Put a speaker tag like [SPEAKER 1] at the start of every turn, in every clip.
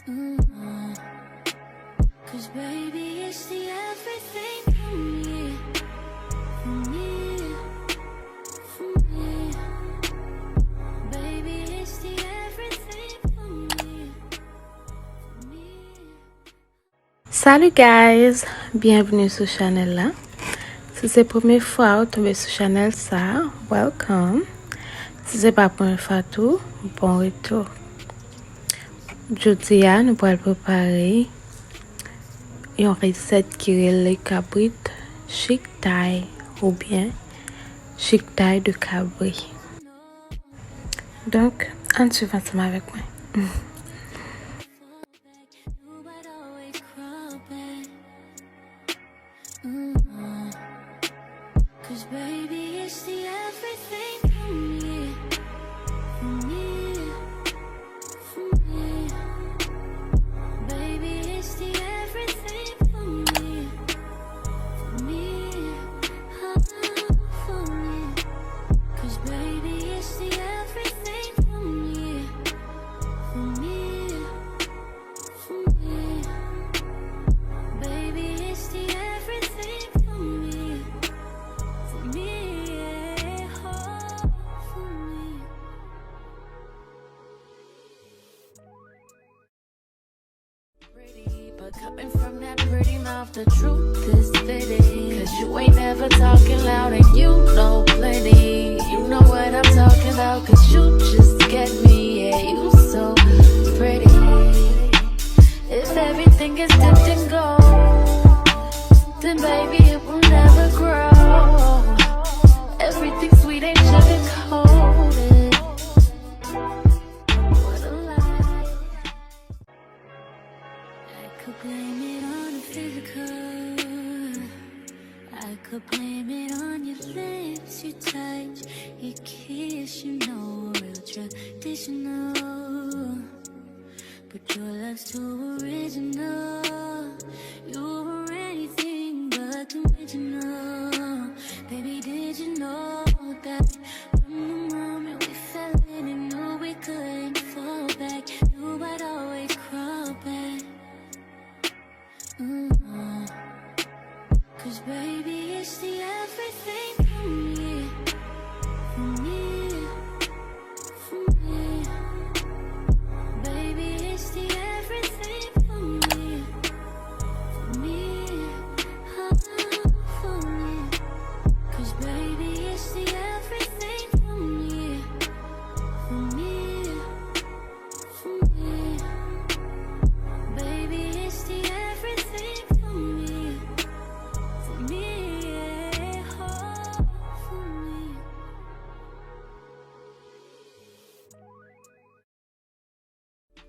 [SPEAKER 1] 'Cause baby, it's the everything for me, for me, for me. Baby, it's the everything for me, for me.
[SPEAKER 2] Salut guys, bienvenue sur channel là. Si c'est la première fois que vous tombez sur channel ça, welcome. Si c'est pas la première fois tout, bon retour. Aujourd'hui, nous allons préparer une recette qui est le kabrit chiktay ou bien chiktay de cabri. Donc, on suit ensemble avec moi.
[SPEAKER 1] Cause baby, it's the everything for me, for me, for me. Baby, it's the everything for me, for me, for me. Cause baby, it's the everything for me, for me, for me. Baby, it's the everything for me. But coming from that pretty mouth, the truth is fitting. Cause you ain't never talking loud and you know plenty. You know what I'm talking about, cause you just get me. Yeah, you so pretty. If everything is dipped in gold, then baby it will never grow. Everything sweet ain't sugar coated. What a lie. I could blame it on the physical. I could blame it on your lips, your touch, your kiss, you know, real traditional. But your love's too original. You were anything but original. Baby, did you know that from the moment we fell in and knew we couldn't fall back, knew I'd always crawl back. Cause baby, it's the everything for me, for me, for me. Baby, it's the everything for me, for me, for me. Cause baby, it's the everything for me, for me, for me. Baby, it's the everything for me, for me, for me.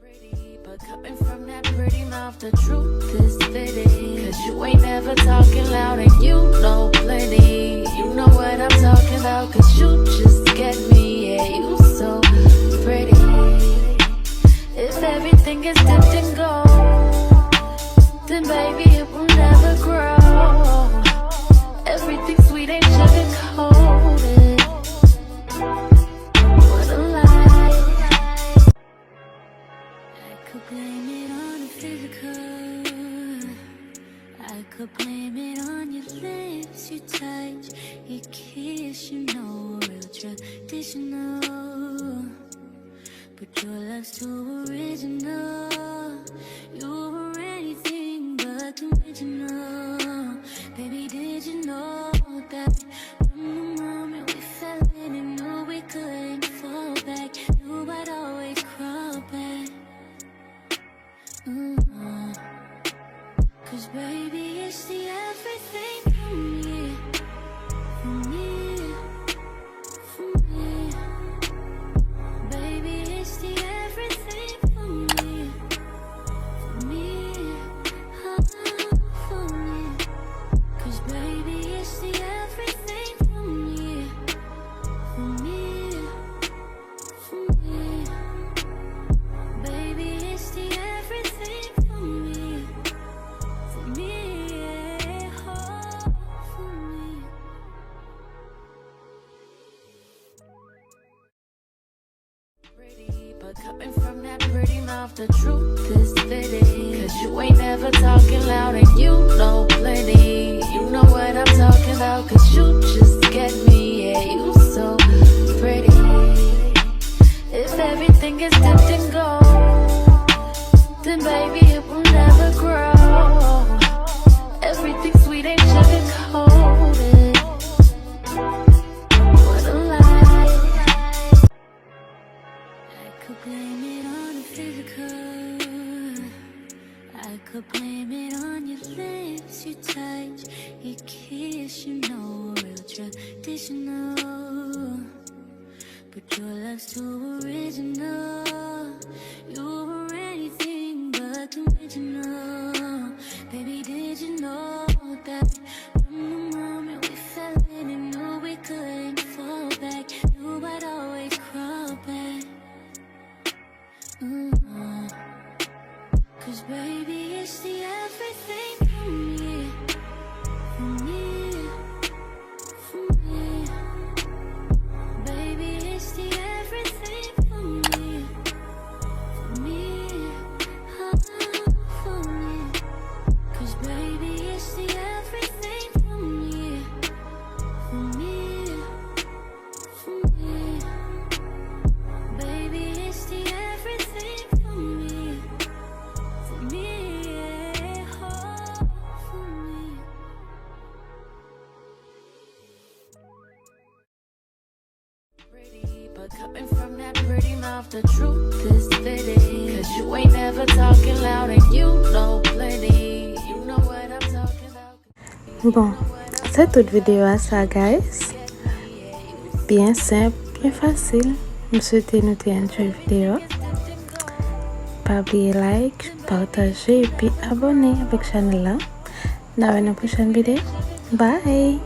[SPEAKER 1] Pretty, but coming from that pretty mouth, the truth is fitting. Cause you ain't never talking loud and you know plenty. You know what I'm talking about, cause you just get me. Yeah, you so pretty. If everything is dipped in gold, then baby it will never grow. Everything sweet ain't sugar coated. What a lie. I could blame it on the physical. I could blame it on your lips, your touch, your kiss, you know, real traditional. But your love's too original. You were anything but original. Baby, did you know that from the moment we fell in and knew we couldn't fall back, knew I'd always crawl back. Cause baby, it's the everything for me, for me, for me. Baby, it's the everything for me, for me, for me. Cause baby, it's the everything for me, for me, for me. Baby, it's the everything for me, for me, for me. Pretty, but coming from that pretty mouth, the truth is never talking loud, and you know plenty. You know what I'm talking about, cause you just get me. Yeah, you so pretty. If everything is dipped in gold, then baby it will never grow. Everything sweet ain't sugar coated. What a lie. I could blame it on the physical. I could blame it on your lips, your touch, your kiss, you know, real traditional. But your love's too original. You were anything but original. Baby, did you know that from the moment we fell in and knew we couldn't fall back, knew I'd always crawl back. Cause baby, it's the everything for me, for me, for me. Baby, it's the everything for me, for me, for me. Cause baby, it's the everything for me, for me, for me. Baby, it's the everything for me, for me, oh, for me. Pretty, but coming from that pretty mouth, the truth is fitting. Cause you ain't never talking loud, and you know plenty. You know what I'm talking about.
[SPEAKER 2] Bon, c'est toute vidéo à ça, guys. Bien simple, bien facile. Je souhaite nous enjoy vidéo. Pas oublier like, partager et puis abonner avec la chaîne là. Dans une prochaine vidéo. Bye!